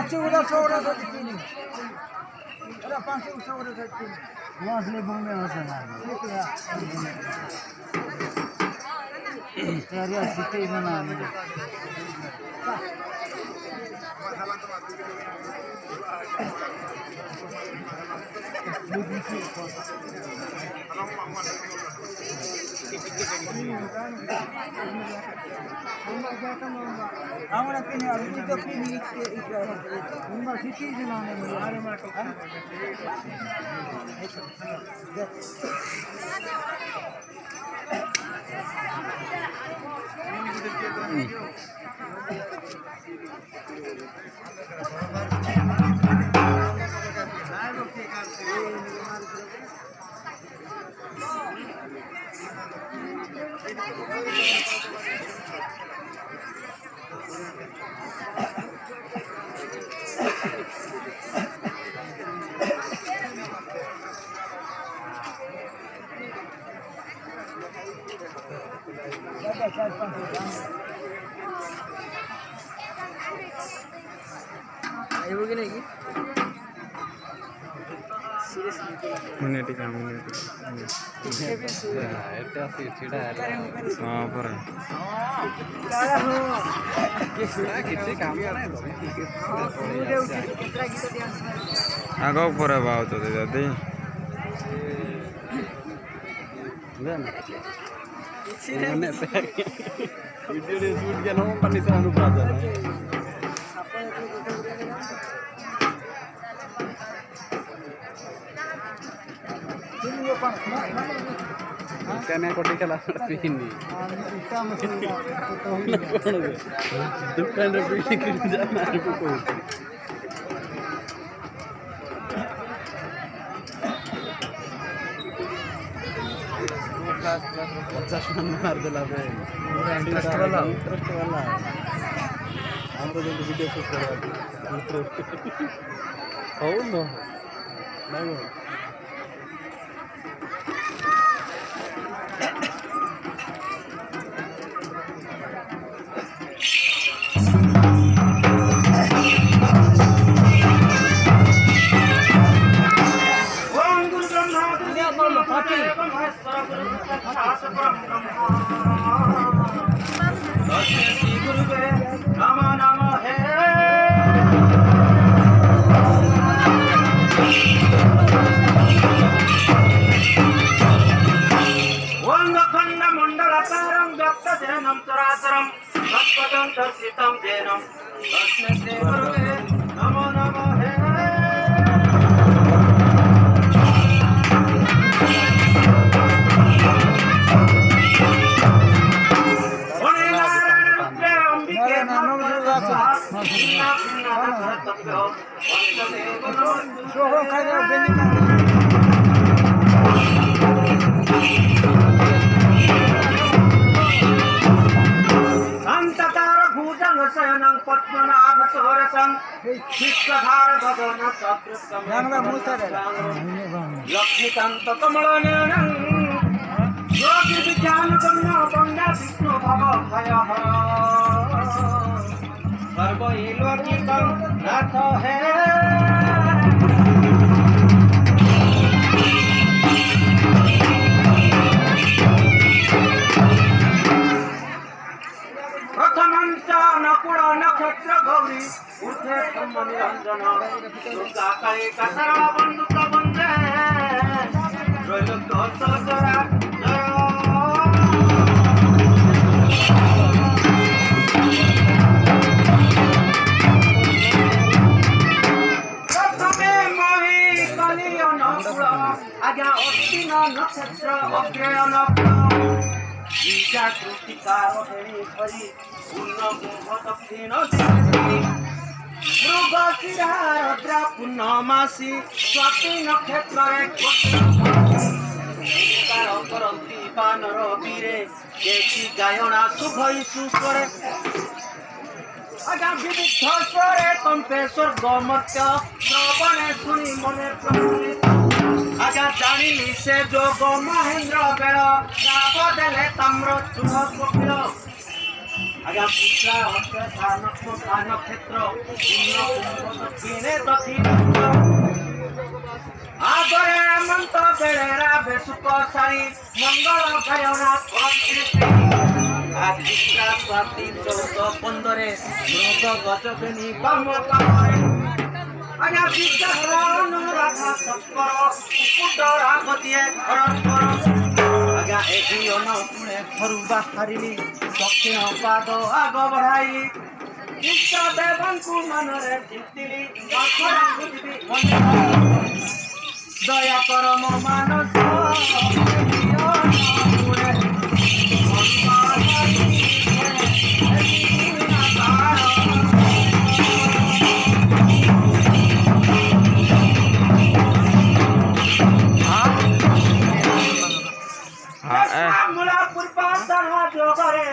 5 udah sore tadi kini. Ada 5 sore tadi kini. Masih bumi masana. Itu ya. Cari asik ini mana? আমরা কিনে আর তুই তো কিনে আমরা সিটিজেন আনে আরে মাটো Ibu gini lagi. Meniti kamu meniti. Itu sih tidak ada. Oh, pernah. Kita kamu ada. Agak pernah bawa tu jadi. Mana teh? Video dia shoot kan orang panis anu belajar. Ikan yang kopi kalah ini. Bukan lebih kerja mana pukul. Pecah मार दिला बे interest वाला हम तो जो video shoot कर रहा हो no नहीं लक्ष्मीकांत कमल योगी विज्ञान गम्य पंडा विष्णु भव भय सर्व लौकिक नाथ है प्रथमंच नकुल नक्षत्र गौरी उठे निरंजन दुर्गा काली कसरा बंदुक बंदे आज्ञा अश्विन नक्षत्र अग्रयन कृतिकार दक्षिण मृगशिरा पूर्णमासी स्वाति नक्षत्र करती बानर वीरे देखी गायना शुभ सुस्वरे आज्ञा विविध स्वरे कंपे स्वर्ग मर्त्य श्रवणे शुणी मने प्रफुल्लित आज्ञा जानिली से जोग महेंद्र बेल राव देले ताम्र चूड़ कपिल आजा पुत्रा हस्ते स्थान क्षेत्र दक्षिणे दक्षिण आगरे हेमंत बेड़ेरा बेसुक सारी मंगल गायना आदित्या स्वाति 14-15 मृग गजबेनी बाम कामरे आजा विद्याधर अनुराधा सत्कर उपुट रागतिए घर आजा एही अनुकूले घरु बाहरिली दक्षिण पाद आग बढ़ाई इष्ट देवंकु मनरे चिंतिली दया कर मो मानस मुला पूर्वा जोगरे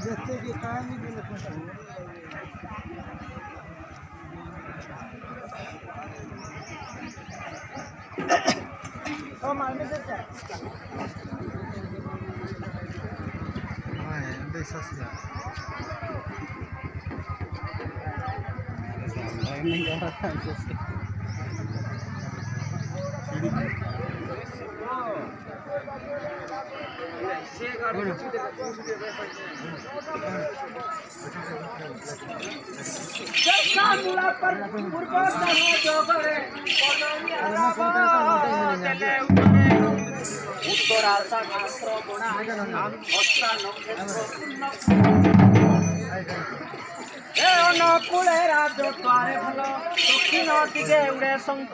देखते कि काम ही दिल को तो मारने से क्या हां देख ससिया नहीं जा रहा है मुला पर पूर्व जोगरे उत्तरा शास्त्र गुणा अनुकूले राज द्वारे भल दक्षिण दिगे उड़े शंख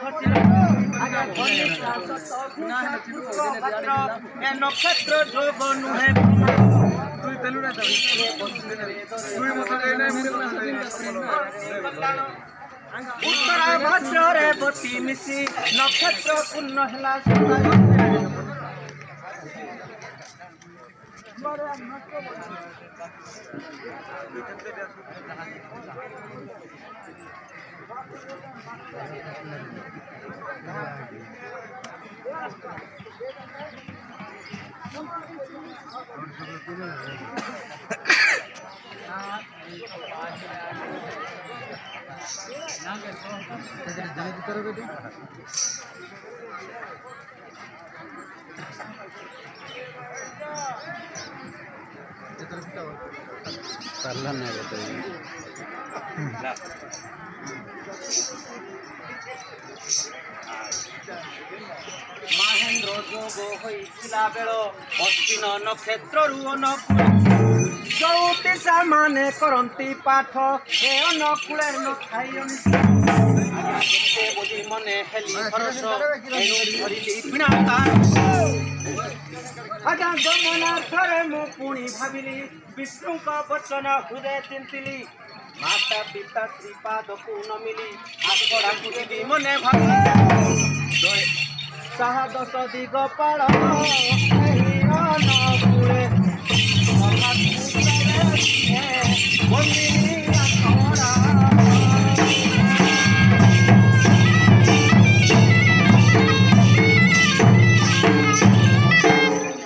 नक्षत्र जोग नुहे उत्तरा भद्रे बती मिशी नक्षत्र पूर्ण है करला नहीं बताइए महेंद्र जोग होइथिला बेल अश्विन नक्षत्र ज्योतिषा माने करती पाठ हे अनुकूले न खाई बुझी मने हेली भरस धरिली वीणा आजा गमनार्थरे मु पुणी भाविली विष्णु का वचन हृदय चिंतिली माता पिता श्रीपाद को न मिली आखड़ा कुदी मने भावी साहा 10 दिग पाल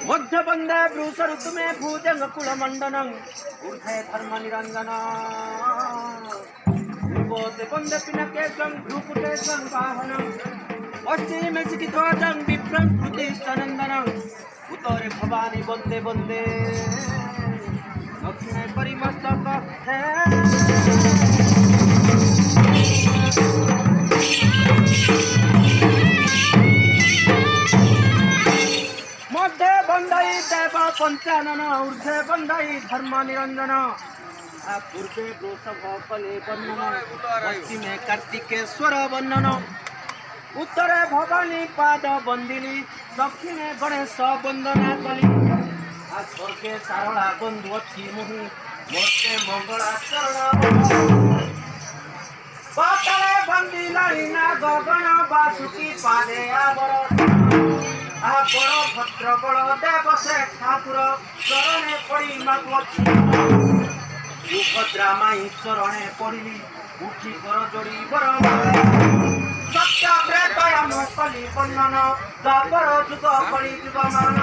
मध्य बंदे ब्रूस ऋतु में भूजंग कुल मंडनम ऊर्ध्वे धर्म निरंजन बोधे बंदे पिनके संग धूपुटे संग वाहनम पश्चिम चिकिध्वजं विभ्रम कृतिष्ठनंदनम उत्तरे भवानी बंदे बंदे दक्षिणे परिमस्तक है मध्य बंदाई देव पंचानन ऊर्ध्वे बंदाई धर्म निरंजन पूर्वे वृषभ फले वर्णन पश्चिमे कार्तिकेश्वर वर्णन उत्तरे भवानी पाद बंदिनी दक्षिणे गणेश वंदना कली स्वर्गे सारला बंधु अच्छी मुहि मोटे मंगलाचरण पातले बंदी लाइना गगन बासुकी पादे आवर बड़ भद्र बड़ देव से ठाकुर चरणे पड़ी मागुअछि सुभद्रा माई चरणे पड़ी उठी कर जोड़ी बर सत्य प्रेतया कली बंधन द्वापर जुग कली जुग मरण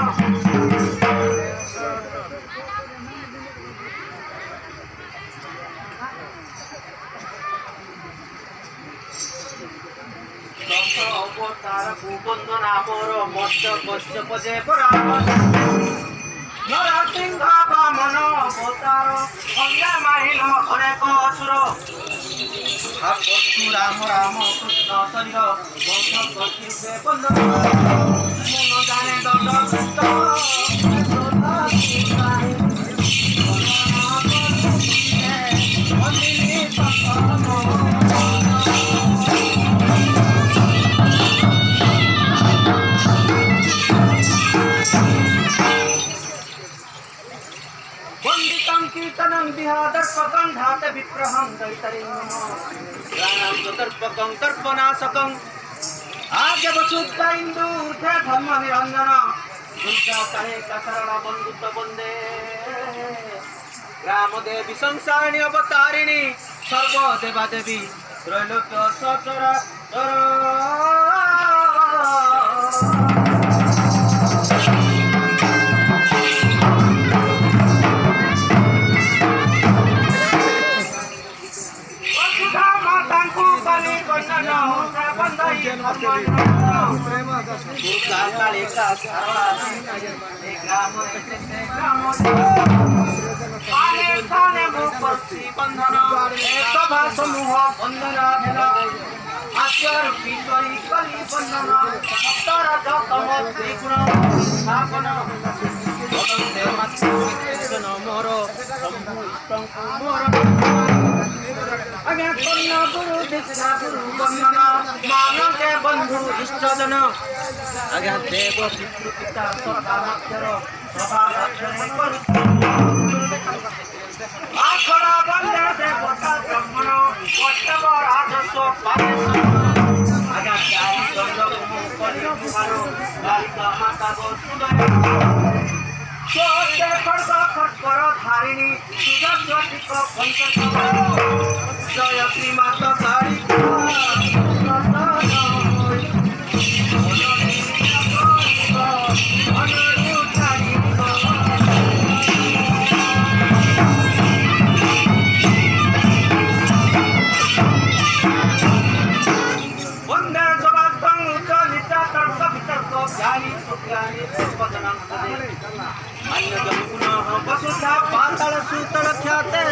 दश अवतार को बंदना मोर मर्ज कश्यप जे नरसिंह बामन अवतार अन्या माहिल अनेक असुर परशु राम राम कृष्ण शरीर बंध कश्यपे बंधन मन जाने दंड कीर्तनं विहादर्पकं धात विप्रहं दैतरिं दर्पकं दर्पनाशकं आज्ञवसुद्धा इंदूर्थे धर्म निरंजन दुर्गा करे कसरण बंधुत्व बंदे राम देवी संसारिणी अवतारिणी सर्व देवा देवी त्रैलोक्य सचरा सभा समूह बंधन आश्चर्य कली बंधन मोर आज्ञा कन्या गुरु दीक्षा गुरु बंधन मानके बंधु इष्टजन आज्ञा देव पितृ पिता सभाक्षर आखड़ा बंदे देवता ब्राह्मण वैष्णव राजस्व आज्ञा चारि दंड कली कुमारो बालिका माता सुंदर सोते खड़ग खटकर धारिणी सुदर्शिक पंचसभ जय श्रीमात कारिका वंदे सभास्थं उच्च नित्य तर्क वितर्क ज्ञानी सुज्ञानी सर्वजनं वसुधा पाताल सूतल ख्याते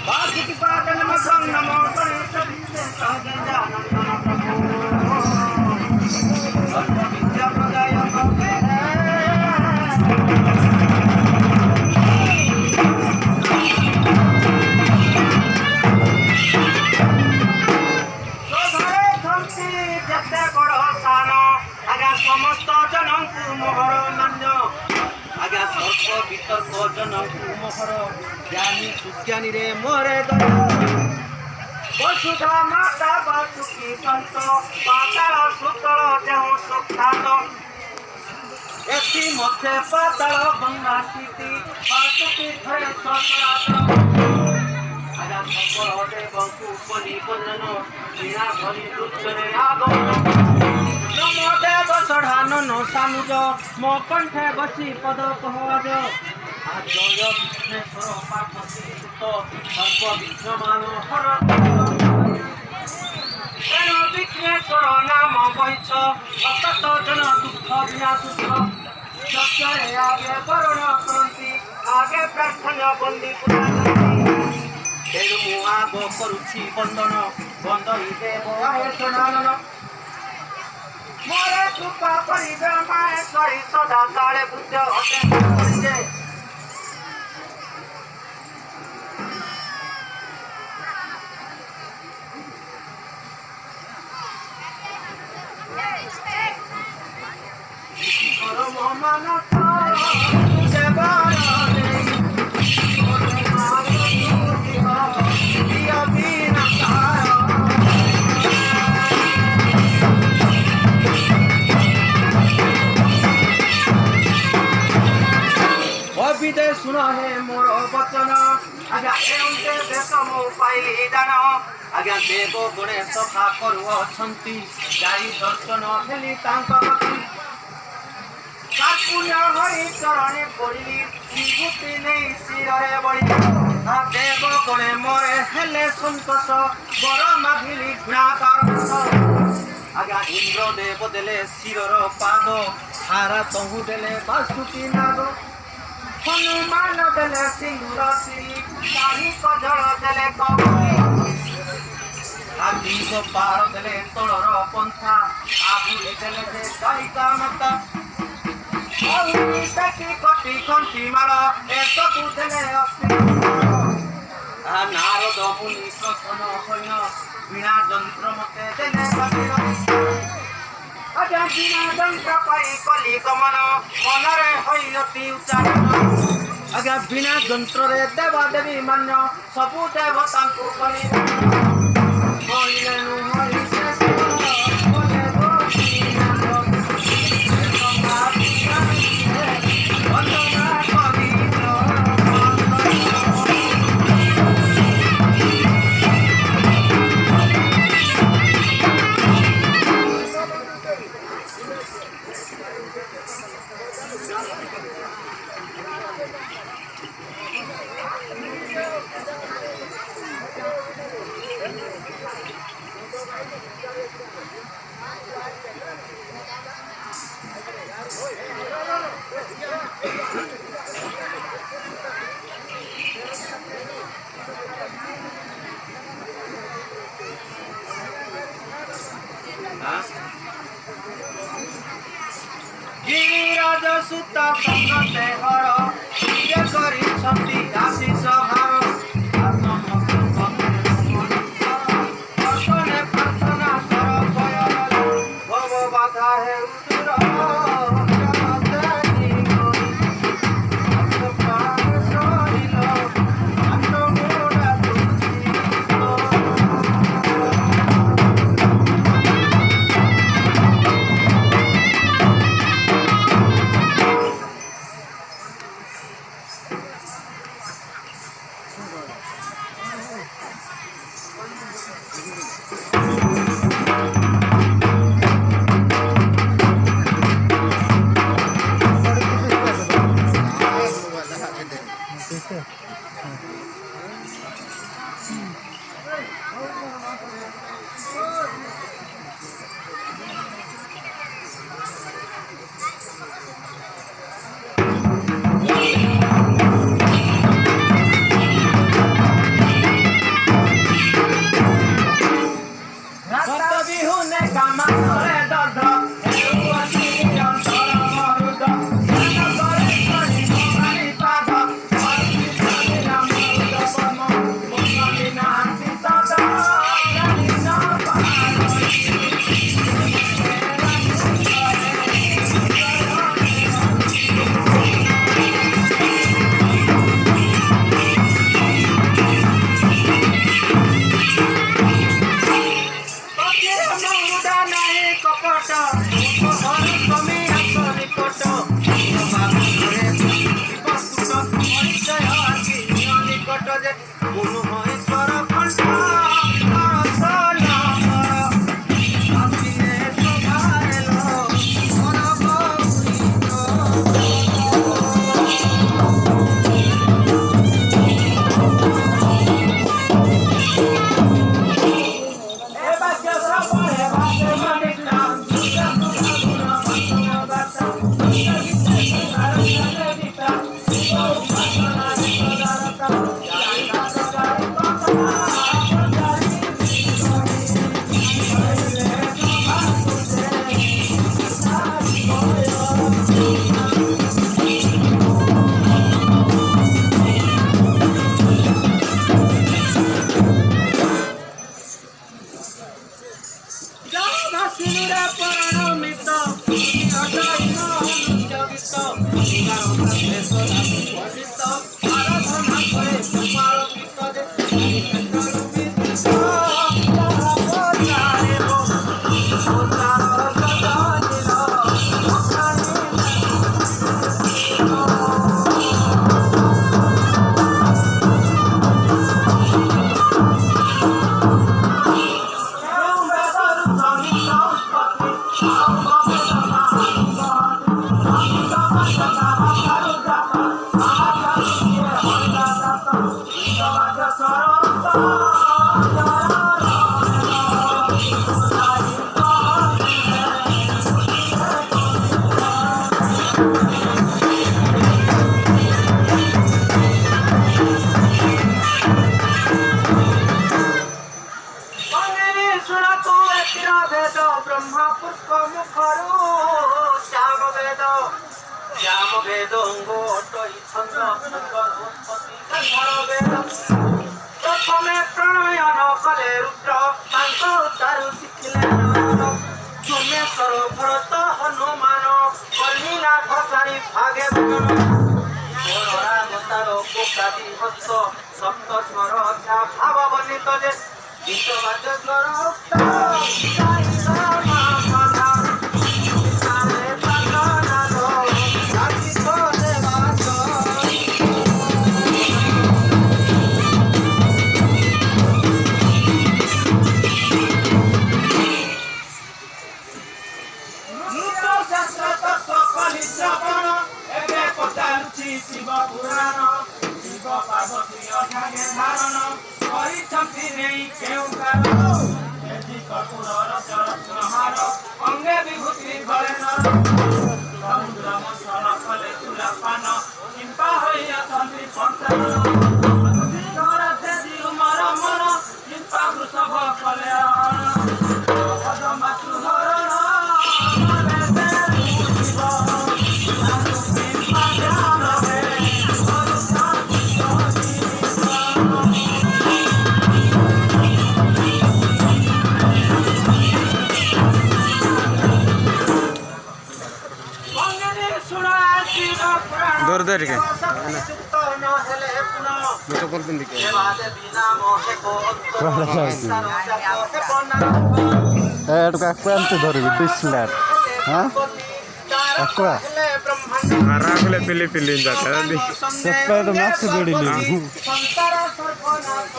वासुकी पाटन मसं नमो गणेश सहजानंदन प्रभु विद्या प्रदाय समस्त जनकु मोहर नंद आज्ञा सर्प वितर्क जनकु मोहर ज्ञानी सुज्ञानी रे मोरे वसुधा माता वासुकी संत पाताल सुतल देह सुखात एथि मध्य पाताल गंगा स्थिति वासुकी भय ससरात आज्ञा सकल देवकु बलि बंधन वीणा भरी रुचरे आगमन नमो देव षडानन सानुज मो कंठे बसी पद कहज जय विघ्नेश्वर पार्वती सुत सर्व विघ्नमान हर तेणु विघ्नेश्वर नाम वैछ असत जन दुख विनाशुष सत्य आगे वरण करती आगे प्रार्थना बंदी तेणु मु आग करुछि बंदन बंदई देव आहे षडानन मोरे कृपा करिबे माहेश्वरी सदा काले बुद्ध हटे करिजे परम मानस देवारे दिया बिना ବିଦେ ଶୁଣ ହେ ମୋର ବଚନ ଆଜ୍ଞା ଏଉଁଟେ ଦେଶ ମୁଁ ପାଇଲି ଦାନ ଆଜ୍ଞା ଦେବ ଗୁଣେ ସଫା କରୁଅଛନ୍ତି ଯାଇ ଦର୍ଶନ ହେଲି ତାଙ୍କ ପ୍ରତି କାପୁଣ୍ୟ ହୋଇ ଚରଣେ ପଡ଼ିଲି ବିଭୂତି ନେଇ ଶିରରେ ବଳିଲି ଦେବ ଗୁଣେ ମୋରେ ହେଲେ ସନ୍ତୋଷ ବର ମାଗିଲି ଘୃଣାକାର ଆଜ୍ଞା ଇନ୍ଦ୍ର ଦେବ ଦେଲେ ଶିରର ପାଦ ହାରା ତହୁ ଦେଲେ ବାସୁକି ନାଗ ହନୁମାନ ଦେଲେ ସିଂହ ଶ୍ରୀ ଶାଢ଼ୀ କଜଳ ଦେଲେ ଆଜି ପାର ଦେଲେ ତଳର ପନ୍ଥା ଆଗୁରି ଦେଲେ ଯେ କାଳିକା ମାତା କଟି କଣ୍ଠି ମାଳ ଏସବୁ ଦେଲେ ନାରଦ ମୁନି ପ୍ରସନ୍ନ ସୈନ୍ୟ ବୀଣା ଯନ୍ତ୍ର ମତେ ଦେଲେ ଆଜ୍ଞା ବୀଣା ଯନ୍ତ୍ର ପାଇ କଲି ଗମନ ମନରେ ହୋଇ ଅତି ଉଚ୍ଚାରଣ ଆଜ୍ଞା ବୀଣା ଯନ୍ତ୍ରରେ ଦେବା ଦେବୀ ମାନ୍ୟ ସବୁ ଦେବତାଙ୍କୁ କହିଲେ ନୁହରି ଗିରିରାଜ ସୁତ ସଙ୍ଗତେ ହର ଇଏ କରିଛନ୍ତି ଆଶିଷ ଭାର ପ୍ରାର୍ଥନା କର ଭବ ବାଧା ହେଉ শ্যাম বেদ অঙ্গ অটই ছন্দ উৎপত্তি গান্ধার বেদ প্রথমে প্রণয়ন কলে রুদ্র তাঙ্ক তারু শিখিলে সোমেশ্বর ভরত হনুমান কলিলা ঘটারি ভাগে ভজন রামতার কোকাদি হস্ত সপ্ত স্বর ভাব বর্ণিত যে বিশ্ববাদ স্বর শিব পুরাণ শিব পার্বতী অঠাগে ধারণ କରିଛନ୍ତି নেই কেউ କାରଣ କର୍ପୂରର ଚରତ୍ନହାର ଅଙ୍ଗେ ବିଭୂତି ଗଳେ ନର ସମୁଦ୍ର ମନ୍ଥନ କଲେ ତୁଲାପାନ କିମ୍ପା ହୋଇ ଅଛନ୍ତି ପନ୍ଥାନ ଉମର ମନ କିମ୍ପା ବୃଷଭ କଲେ ହରଣ ମାତୃ ହରଣ दौड़ दौड़ के मैं तो बोलते नहीं क्या तो धर डिस्लैट हाँ अक्वा हरा कोले पिली पिली जाता है सब पे तो मास्क जोड़ी ली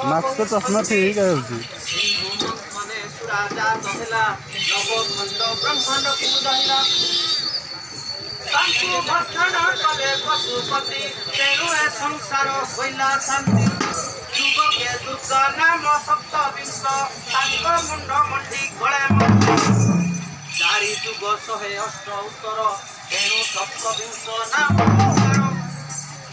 मास्क तो चश्मा ठीक है उसी तांकु भक्षण कले पशुपति तेणु ए संसार होइला शांति युगके दुर्गा नाम सप्तविंश तांक मुंड मंडी गळे चारि युग शहे अष्ट उत्तर तेणु सप्तविंश नाम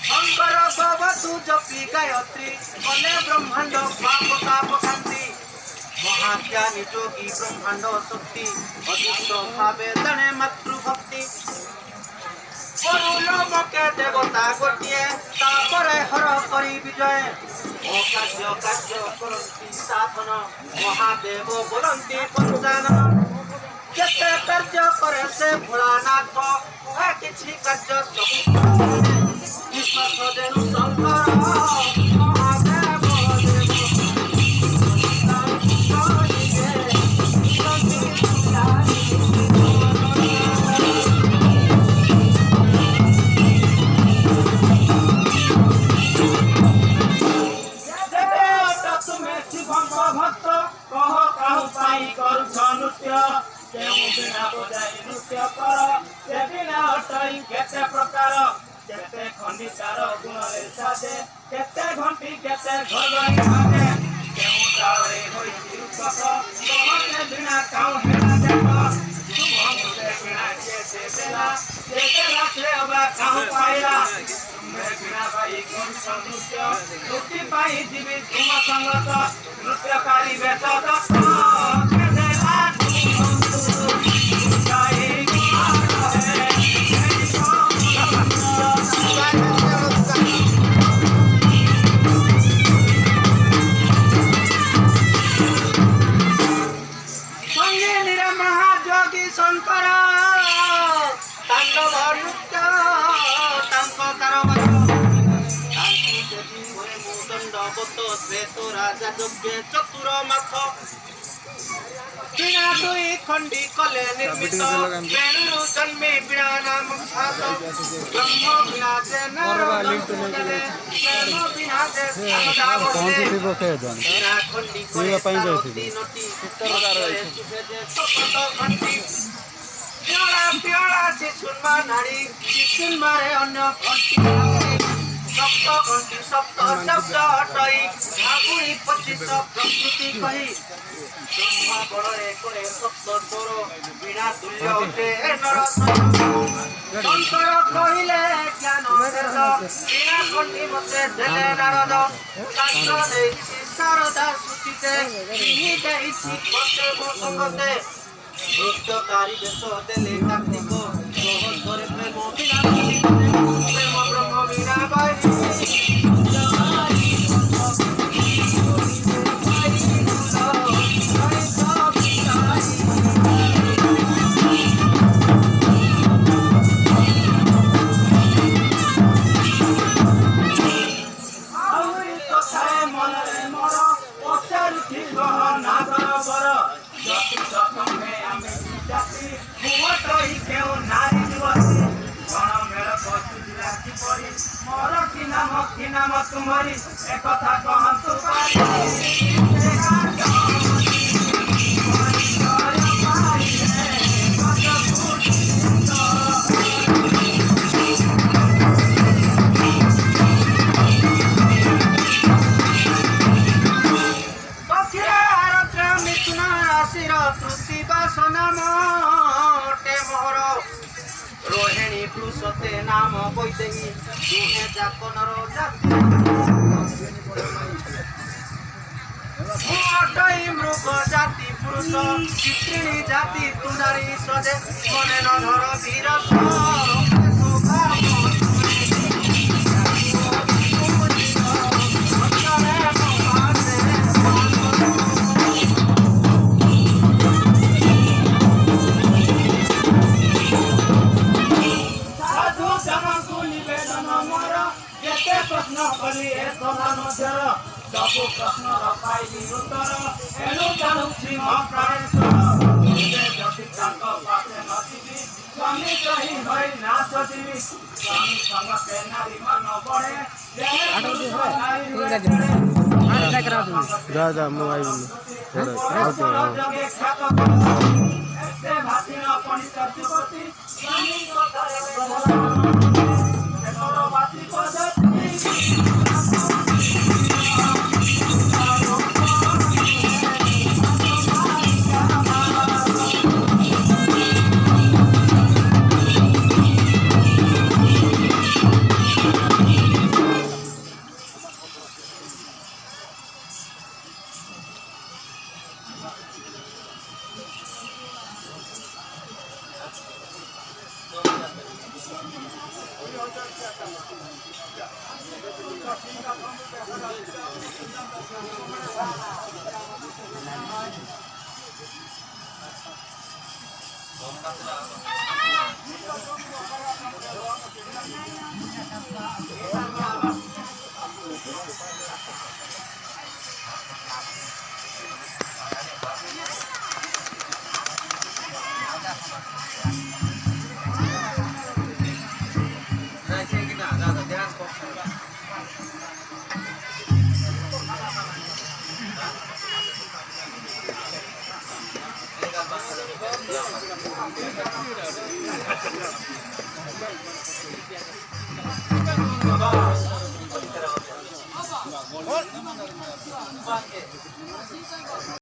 शंकर भवतु जपि गायत्री कले ब्रह्मांड पाप ताप शांति महाज्ञानी जोगी ब्रह्मांड शक्ति अदृष्ट भावे जने मातृभक्ति लोके देवता गोटे तापरे हर करी विजय अकार्य कार्य करती साधन महादेव बोलती पंचानन केते कार्य करे से भोलानाथ किछि कार्य सब विश्वास देनु शंकर महादेव केते खंडितार गुणरे साजे केते घंटी केते घरगणी भाजे केउ ताळे होई तिरुपत तोमने बिना काउ हेला देख तुमने बिना केते देला से अबा काउ पाइला तुमने बिना भाई गुण समुद्र मुक्ति पाई जीवी तुम संगत नृत्यकारी वेश दत्त केते लाज शंकर तांडव नृत्य तांक कारबार मुदंडवत श्वेत राजा यज्ञ चतुर माथ बिना दुई खंडी कले निर्मित वेणु जन्मे बिना नाम ख्यात ब्रह्म बिना जे नर प्रेम बिना जे बिना खंडी कले तीनोटी घंटी प्याला शिशुन्मा नारी शिशुन्मारे अन्य घंटी सप्त घंटी सप्त शब्द हटाई आगुरी 25 प्रकृति कही ब्रह्मा बड़े करे सप्त तोर बिना तुल्य उठे नर शंकर कहिले ज्ञान वेद बिना खंडी मते देले नारद शास्त्र देइछि शारदा सुचिते इहि देइछि मते संगते नृत्यकारी बेश देले कार्तिक सोहर प्रेम बिना किपरि मोर कि नाम तुम्हारी एक कथा कहतु रोहिणी पुरुषते नाम बैदेही दुहे जाकनर जाति मृग जाति पुरुष चित्रिणी जाति तुंडारी सजे मने न धर वीर प्रश्न कली ए समान सबु प्रश्न पाइली उत्तर एनु जानु सिंह प्राणेश्वर जति तांको पासे नथिबी स्वामी कहि भई नाच दिबी स्वामी संग के नारी मन बढे जा म आइबु जगे ख्यात एते भातिन पनि चर्चुपति स्वामी कथारे प्रभु बाती